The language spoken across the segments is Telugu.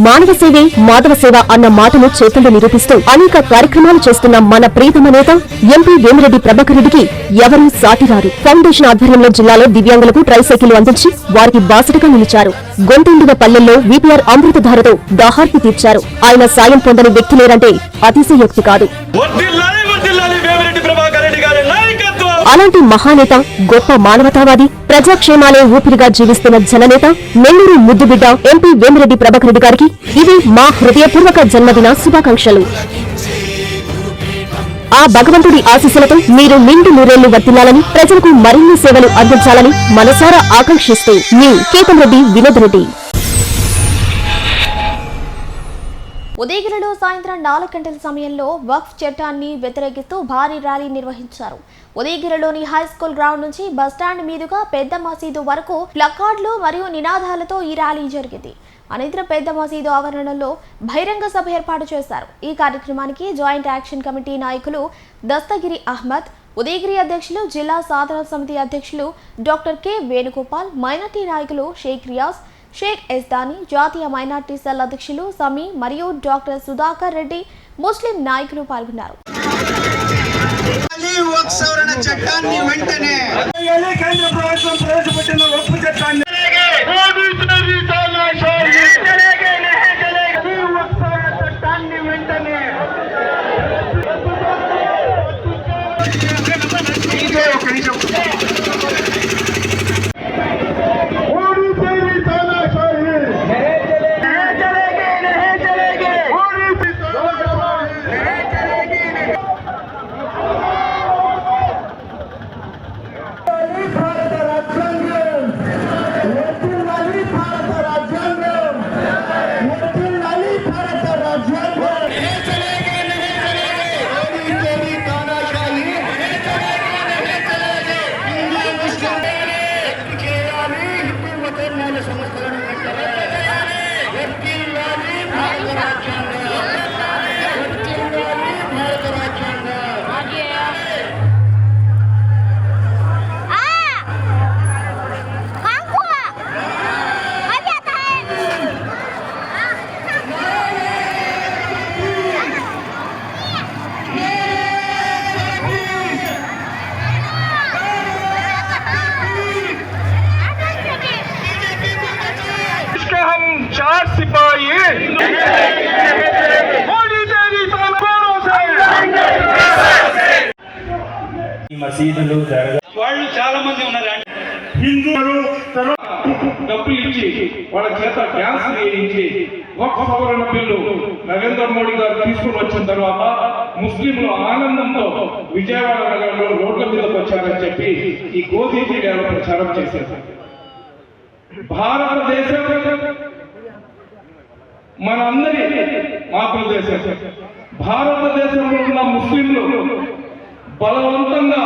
మానవ సేవే మాధవ సేవ అన్న మాటను చేతుల్లో నిరూపిస్తూ అనేక కార్యక్రమాలు చేస్తున్న మన ప్రియతమ నేత ఎంపీ వేమిరెడ్డి ప్రభాకర్ రెడ్డికి ఎవరూ సాటిరారు. ఫౌండేషన్ ఆధ్వర్యంలో జిల్లాలో దివ్యాంగులకు ట్రైసైకిల్ అందించి వారికి బాసటగా నిలిచారు. గొంతుండిన పల్లెల్లో వీపీఆర్ అమృతధారతో దాహార్తి తీర్చారు. ఆయన సాయం పొందని వ్యక్తి లేరంటే అతిశయోక్తి కాదు. అలాంటి మహానేత, గొప్ప మానవతావాది, ప్రజాక్షేమాలే ఊపిరిగా జీవిస్తున్న జననేత, నెల్లూరు ముద్దుబిడ్డ ఎంపీ వేమిరెడ్డి ప్రభాకర్ రెడ్డి గారికి ఇవి మా హృదయపూర్వక జన్మదిన శుభాకాంక్షలు. ఆ భగవంతుడి ఆశీస్సులతో మీరు నిండు నూరేళ్లు వర్తిల్లాలని, ప్రజలకు మరిన్ని సేవలు అందించాలని మనసారా ఆకాంక్షిస్తూ మీ కేతంరెడ్డి వినోద్ రెడ్డి. ఉదయగిరిలో సాయంత్రం 4 గంటల సమయంలో వక్ఫ్ చట్టాన్ని వ్యతిరేకిస్తూ భారీ ర్యాలీ నిర్వహించారు. ఉదయగిరిలోని హైస్కూల్ గ్రౌండ్ నుంచి బస్టాండ్ మీదుగా పెద్ద మసీదు వరకు ప్లకార్డులు మరియు నినాదాలతో ఈ ర్యాలీ జరిగింది. అనంతరం పెద్ద మసీదు ఆవరణలో బహిరంగ సభ ఏర్పాటు చేశారు. ఈ కార్యక్రమానికి జాయింట్ యాక్షన్ కమిటీ నాయకులు దస్తగిరి అహ్మద్, ఉదయగిరి అధ్యక్షులు, జిల్లా సాధన సమితి అధ్యక్షులు డాక్టర్ కె వేణుగోపాల్, మైనార్టీ నాయకులు షేక్ రియాజ్, షేక్ ఎస్దాని, జాతీయ మైనార్టీ సెల్ అధ్యక్షులు సమీ మరియు డాక్టర్ సుధాకర్ రెడ్డి, ముస్లిం నాయకులు పాల్గొన్నారు. చట్టాన్ని వెంటనే కేంద్ర ప్రభుత్వం ప్రవేశపెట్టిన వక్ఫ్ చట్టాన్ని వెంటనే మసీదులు వాళ్ళు చాలా మంది ఉన్నారు. హిందువులు డబ్బులు ఇచ్చి వాళ్ళ చేత డ్యాన్స్ వేయించి వక్ఫ్ సవరణ బిల్లు నరేంద్ర మోడీ గారు తీసుకుని వచ్చిన తర్వాత ముస్లింలు ఆనందంతో విజయవాడ నగరంలో రోడ్ల మీదకి వచ్చారని చెప్పి ఈ గోధీ మీడియాలో ప్రచారం చేశారు. భారతదేశం మనందరి మాతృదేశం. భారతదేశంలో ఉన్న ముస్లింలు బలవంతంగా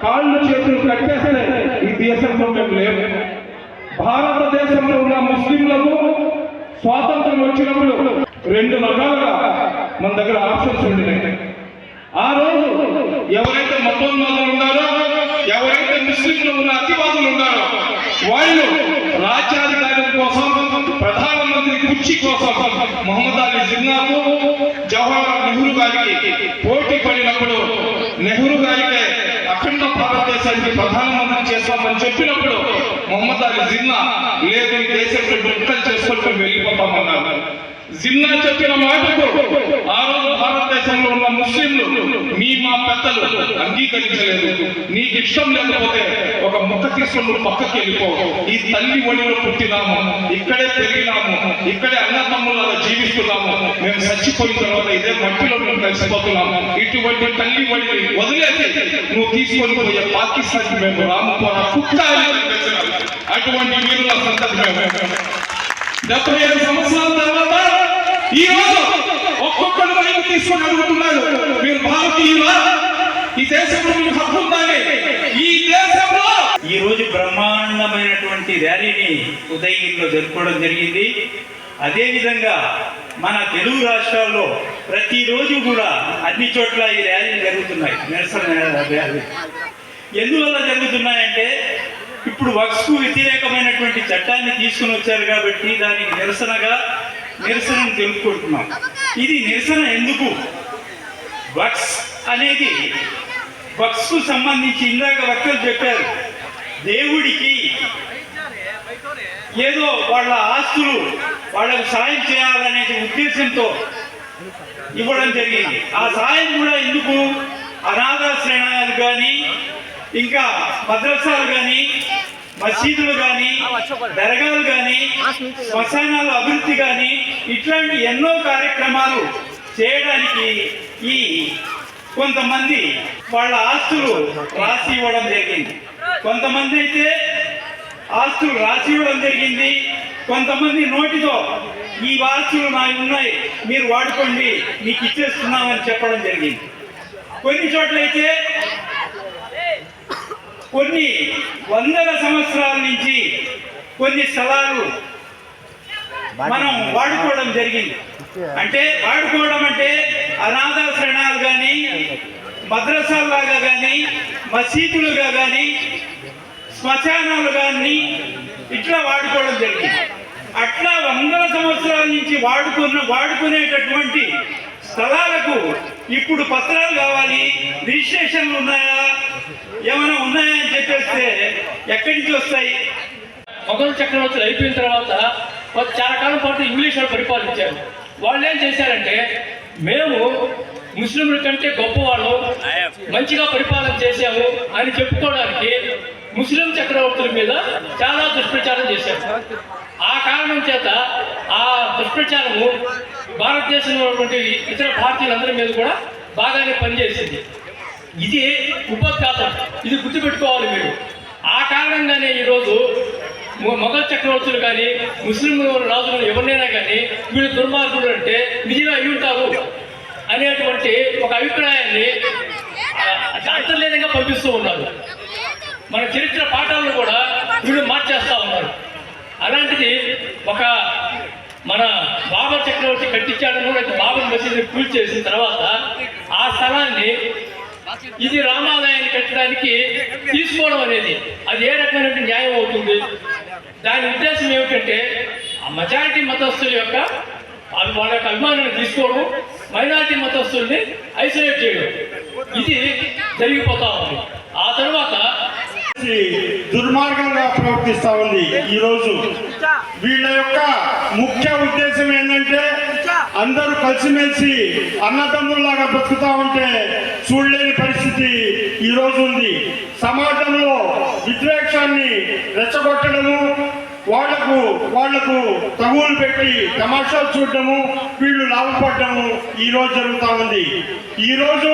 కాళ్ళు చేతులు కట్టేస్తే ఈ దేశంలో మేము లేము. భారతదేశంలో ఉన్న ముస్లింలకు స్వాతంత్రం వచ్చినప్పుడు 2 రకాలుగా మన దగ్గర ఆప్షన్స్ ఉండినాయి. ఆ రోజు ఎవరైతే మతోన్మాదులు ఉన్నారో, ఎవరైతే ముస్లింలు ఉన్న అతివాదులు ఉన్నారో వాళ్ళు రాజ్యాధికారం కోసం, ప్రధానమంత్రి కుర్చీ కోసం మొహమ్మద్ అలీ జిన్నాకు, జవహర్లాల్ నెహ్రూ గారికి పోటీ పడినప్పుడు నెహ్రూ గారికి అఖండ భారతదేశానికి ప్రధానమంత్రి చేస్తామని చెప్పినప్పుడు మొహమ్మద్ అలీ జిన్నా లేదు, ఈ దేశంలో విడుదల చేసుకుంటూ వెళ్ళిపోతామన్నారు. జిన్నా చెప్పిన మాటకు ఆ రోజు భారతదేశంలో ఉన్న ముస్లింలు మా పెద్దలు అంగీకరించలేదు. నీకు ఇష్టం లేకపోతే ఒక ముక్క తీసుకుని పక్కకి వెళ్ళిపో. ఈ తల్లి ఒడిలో పుట్టినాము, ఇక్కడే పెరిగినాము, ఇక్కడే అన్నతమ్ములాగా జీవిస్తున్నాము. మేము చచ్చిపోయిన తర్వాత ఇదే మట్టిలో మేము కలిసిపోతున్నాము. ఇటువంటి తల్లి ఒడిని వదిలేసి నువ్వు తీసుకొని పోయే పాకిస్తాన్ మేము రాముకోరా కుక్క. అటువంటి వీరుల సంతతి మేము 75 సంవత్సరాల తర్వాత ఈ రోజు ఒక్కొక్కరు మైకు తీసుకొని అడుగుతున్నారు, మీరు భారతీయులా? ఈ దేశంలో మీకు హక్కు ఉందని. ఈ దేశంలో ఈ రోజు బ్రహ్మాండమైనటువంటి ర్యాలీని ఉదయగిరిలో జరుపుకోవడం జరిగింది. అదేవిధంగా మన తెలుగు రాష్ట్రాల్లో ప్రతిరోజు కూడా అన్ని చోట్ల ఈ ర్యాలీలు జరుగుతున్నాయి. నిరసన ర్యాలీ ఎందువల్ల జరుగుతున్నాయంటే ఇప్పుడు వక్ఫ్కు వ్యతిరేకమైనటువంటి చట్టాన్ని తీసుకుని వచ్చారు కాబట్టి దానికి నిరసనగా నిరసనను తెలుపుకుంటున్నాం. ఇది నిరసన ఎందుకు? వక్స్ అనేది వక్స్కు సంబంధించి ఇందాక వక్తలు చెప్పారు, దేవుడికి ఏదో వాళ్ళ ఆస్తులు వాళ్ళకు సాయం చేయాలనే ఉద్దేశంతో ఇవ్వడం జరిగింది. ఆ సాయం కూడా ఎందుకు? అనాథాశ్రయాలు కానీ, ఇంకా మద్రసాలు కానీ, మసీదులు కానీ, దర్గాలు కానీ, శ్మశానాల అభివృద్ధి కానీ, ఇట్లాంటి ఎన్నో కార్యక్రమాలు చేయడానికి ఈ కొంతమంది వాళ్ళ ఆస్తులు రాసి ఇవ్వడం జరిగింది. కొంతమంది అయితే ఆస్తులు రాసి ఇవ్వడం జరిగింది, కొంతమంది నోటితో ఈ ఆస్తులు నాకు ఉన్నాయి మీరు వాడుకోండి మీకు ఇచ్చేస్తున్నామని చెప్పడం జరిగింది. కొన్ని చోట్లయితే కొన్ని వందల సంవత్సరాల నుంచి కొన్ని స్థలాలు మనం వాడుకోవడం జరిగింది. అంటే వాడుకోవడం అంటే అనాథాశ్రయాలు కానీ, మద్రసాల్లాగా కానీ, మసీదులుగా కానీ, శ్మశానాలు కానీ ఇట్లా వాడుకోవడం జరిగింది. అట్లా వందల సంవత్సరాల నుంచి వాడుకునేటటువంటి స్థలాలకు ఇప్పుడు పత్రాలు కావాలి, రిజిస్ట్రేషన్లు ఉన్నాయా, ఏమైనా ఉన్నాయా అని చెప్పేస్తే ఎక్కడి నుంచి వస్తాయి? మొఘల్ చక్రవర్తులు అయిపోయిన తర్వాత చాలా కాలం పాటు ఇంగ్లీష్ వాళ్ళు పరిపాలించారు. వాళ్ళు ఏం చేశారంటే, మేము ముస్లింల కంటే గొప్పవాళ్ళు, మంచిగా పరిపాలన చేశాము అని చెప్పుకోవడానికి ముస్లిం చక్రవర్తుల మీద చాలా దుష్ప్రచారం చేశారు. ఆ కారణం చేత ఆ దుష్ప్రచారము భారతదేశంలో ఉన్నటువంటి ఇతర భారతీయులందరి మీద కూడా బాగానే పనిచేసింది. ఇది ఉపఘాతం, ఇది గుర్తుపెట్టుకోవాలి మీరు. ఆ కారణంగానే ఈరోజు మొఘల్ చక్రవర్తులు కానీ, ముస్లిం రాజులు ఎవరినైనా కానీ వీళ్ళు దుర్మార్గులు అంటే నిజంగా అయి ఉంటారు అనేటువంటి ఒక అభిప్రాయాన్ని అంతర్లీనంగా పంపిస్తూ ఉన్నారు. మన చరిత్ర పాఠాలను కూడా వీళ్ళు మార్చేస్తూ ఉన్నారు. అలాంటిది ఒక మన బాబర్ చక్రవర్తి కట్టించాడను, లేకపోతే బాబర్ మసీదుని పూర్తి చేసిన తర్వాత ఆ స్థలాన్ని ఇది రామాలయాన్ని కట్టడానికి తీసుకోవడం అనేది అది ఏ రకమైన న్యాయం అవుతుంది? దాని ఉద్దేశం ఏమిటంటే ఆ మెజారిటీ మతస్థుల యొక్క వాళ్ళ యొక్క అభిమానాన్ని తీసుకోవడం, మైనారిటీ మతస్థుల్ని ఐసోలేట్ చేయడం, ఇది జరిగిపోతా ఉంది. ఆ తర్వాత దుర్మార్గంగా ప్రవర్తిస్తా ఉంది. ఈరోజు వీళ్ళ యొక్క ముఖ్య ఉద్దేశం ఏంటంటే అందరూ కలిసిమెలిసి అన్నదమ్ముల్లాగా బతుకుతా ఉంటే చూడలేని పరిస్థితి ఈరోజు ఉంది. సమాజంలో విద్వేషాన్ని రెచ్చగొట్టడము, వాళ్లకు తగువులు పెట్టి తమాషాలు చూడటము, వీళ్ళు లాభపడటము ఈరోజు జరుగుతూ ఉంది. ఈరోజు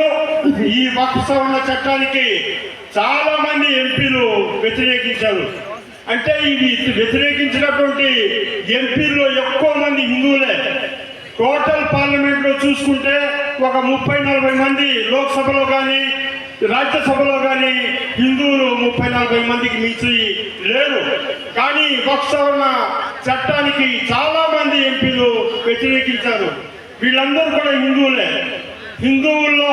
ఈ వక్ఫ్ సవరణ చట్టానికి చాలా మంది ఎంపీలు వ్యతిరేకించారు. అంటే ఇవి వ్యతిరేకించినటువంటి ఎంపీల్లో ఎక్కువ మంది హిందువులే. టోటల్ పార్లమెంట్లో చూసుకుంటే ఒక 30-40 మంది లోక్సభలో కానీ రాజ్యసభలో కానీ హిందువులు 30-40 మందికి మించి లేరు. కానీ వక్ఫ్ సవరణ చట్టానికి చాలా మంది ఎంపీలు వ్యతిరేకించారు. వీళ్ళందరూ కూడా హిందువులే. హిందువుల్లో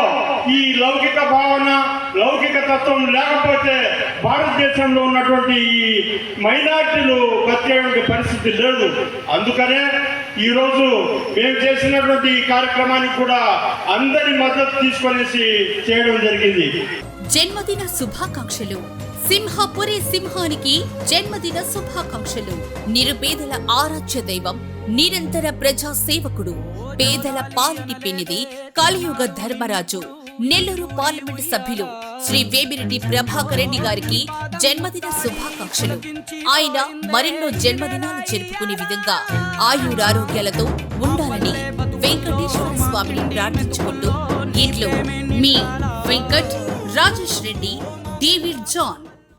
ఈ లౌకిక భావన, లౌకిక తత్వం లేకపోతే భారతదేశంలో ఉన్నటువంటి ఈ మైనార్టీలు బతికేటువంటి పరిస్థితి లేదు. అందుకనే ఈరోజు మేము చేసినటువంటి ఈ కార్యక్రమానికి కూడా అందరి మద్దతు తీసుకొనేసి చేయడం జరిగింది. జన్మదిన శుభాకాంక్షలు. సింహపురి సింహానికి జన్మదిన శుభాకాంక్షలు. నిరుపేదల ఆరాధ్య దైవం, నిరంతర ప్రజా సేవకుడు, పేదల పాలిటి పెన్నిది, కలియుగ ధర్మరాజు, నెల్లూరు పార్లమెంటు సభ్యులు శ్రీ వేమిరెడ్డి ప్రభాకర్ రెడ్డి గారికి జన్మదిన శుభాకాంక్షలు. ఆయన మరెన్నో జన్మదినాలు జరుపుకునే విధంగా ఆయురారోగ్యాలతో ఉండాలని వెంకటేశ్వర స్వామిని ప్రార్థించుకుంటూ ఇంట్లో మీ వెంకట్, రాజేష్ రెడ్డి, డేవిడ్ జాన్.